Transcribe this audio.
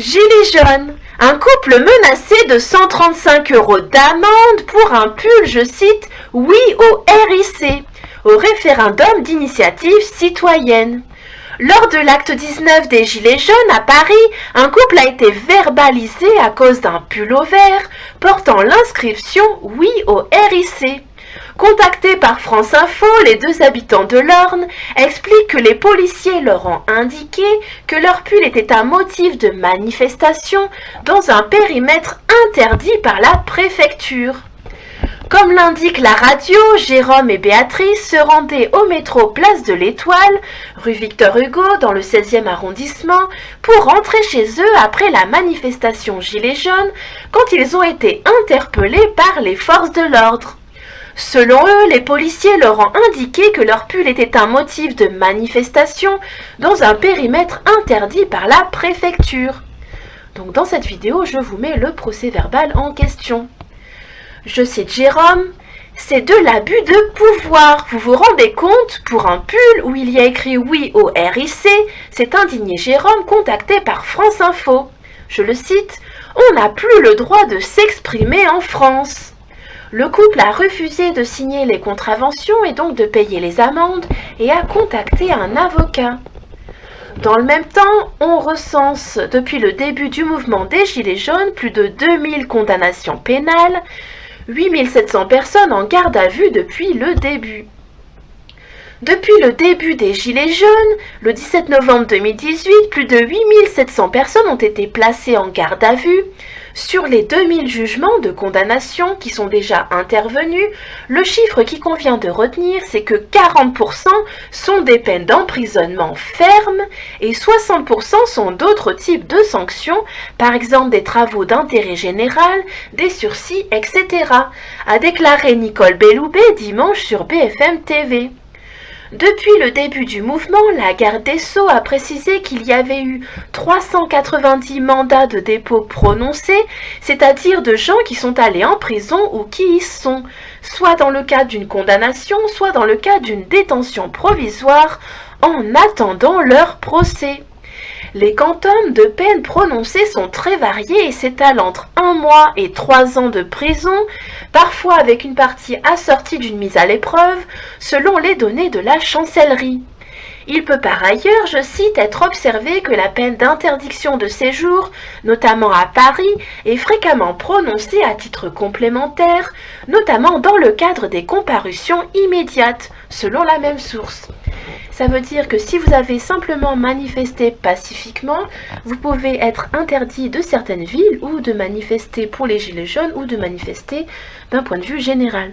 Gilets jaunes. Un couple menacé de 135 € d'amende pour un pull, je cite, oui au RIC, au référendum d'initiative citoyenne. Lors de l'acte 19 des Gilets jaunes à Paris, un couple a été verbalisé à cause d'un pull au vert portant l'inscription oui au RIC. Contactés par France Info, les deux habitants de l'Orne expliquent que les policiers leur ont indiqué que leur pull était un motif de manifestation dans un périmètre interdit par la préfecture. Comme l'indique la radio, Jérôme et Béatrice se rendaient au métro Place de l'Étoile, rue Victor Hugo, dans le 16e arrondissement, pour rentrer chez eux après la manifestation Gilets jaunes, quand ils ont été interpellés par les forces de l'ordre. Selon eux, les policiers leur ont indiqué que leur pull était un motif de manifestation dans un périmètre interdit par la préfecture. Donc dans cette vidéo, je vous mets le procès-verbal en question. Je cite Jérôme, « C'est de l'abus de pouvoir. Vous vous rendez compte, pour un pull où il y a écrit oui au RIC, s'est indigné Jérôme contacté par France Info. Je le cite, « On n'a plus le droit de s'exprimer en France. » Le couple a refusé de signer les contraventions et donc de payer les amendes et a contacté un avocat. Dans le même temps, on recense depuis le début du mouvement des Gilets jaunes plus de 2000 condamnations pénales, 8700 personnes en garde à vue depuis le début. Depuis le début des Gilets jaunes, le 17 novembre 2018, plus de 8700 personnes ont été placées en garde à vue. Sur les 2000 jugements de condamnation qui sont déjà intervenus, le chiffre qui convient de retenir, c'est que 40% sont des peines d'emprisonnement fermes et 60% sont d'autres types de sanctions, par exemple des travaux d'intérêt général, des sursis, etc., a déclaré Nicole Belloubet dimanche sur BFM TV. Depuis le début du mouvement, la garde des Sceaux a précisé qu'il y avait eu 390 mandats de dépôt prononcés, c'est-à-dire de gens qui sont allés en prison ou qui y sont, soit dans le cadre d'une condamnation, soit dans le cadre d'une détention provisoire, en attendant leur procès. Les quantums de peine prononcés sont très variés et s'étalent entre 1 mois et 3 ans de prison, parfois avec une partie assortie d'une mise à l'épreuve, selon les données de la chancellerie. Il peut par ailleurs, je cite, être observé que la peine d'interdiction de séjour, notamment à Paris, est fréquemment prononcée à titre complémentaire, notamment dans le cadre des comparutions immédiates, selon la même source. Ça veut dire que si vous avez simplement manifesté pacifiquement, vous pouvez être interdit de certaines villes ou de manifester pour les Gilets jaunes ou de manifester d'un point de vue général.